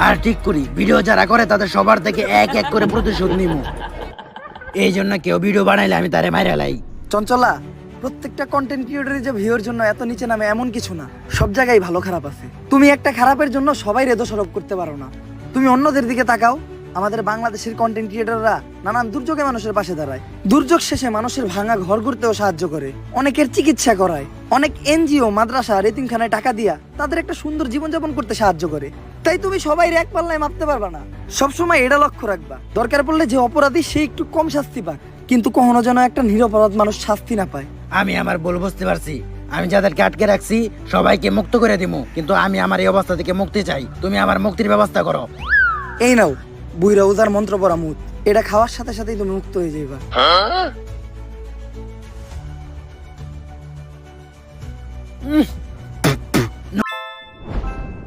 আর ঠিক করি ভিডিও যারা করে তাদের সবার থেকে এক এক করে প্রতিশোধ নিব। এই জন্য কেউ ভিডিও বানাইলে আমি তারে মাইরা লাই। চঞ্চলা, প্রত্যেকটা কন্টেন্ট ক্রিয়েটরের যে ভিউর জন্য এত নিচে নামে এমন কিছু না, সব জায়গায় ভালো খারাপ আছে। তুমি একটা খারাপের জন্য সবাই দোষারোপ করতে পারো না। তুমি অন্যদের দিকে তাকাও, আমাদের বাংলাদেশের কন্টেন্ট ক্রিয়েটররা নানান দুর্যোগে মানুষের পাশে দাঁড়ায়, দুর্যোগ শেষে মানুষের ভাঙা ঘর করতেও সাহায্য করে, অনেকের চিকিৎসা করায়, অনেক এনজিও মাদ্রাসা এতিমখানায় টাকা দিয়া তাদের একটা সুন্দর জীবনযাপন করতে সাহায্য করে। তাই তুমি সবাই এক পাল্লায় মাপতে পারবা না। সবসময় এটা লক্ষ্য রাখবা, দরকার পড়লে যে অপরাধী সে একটু কম শাস্তি পাক, কিন্তু কখনো যেন একটা নিরপরাধ মানুষ শাস্তি না পায়। আমি আমার ভুল বুঝতে পারছি, আমি যাদেরকে আটকে রাখছি সবাইকে মুক্ত করে দিব, কিন্তু আমি আমার এই অবস্থা থেকে মুক্তি চাই। তুমি আমার মুক্তির ব্যবস্থা করো। এই নাও বুইরা উজার মন্ত্র পড়া মুদ, এটা খাওয়ার সাথে সাথেই তুমি মুক্ত হয়ে যাইবা।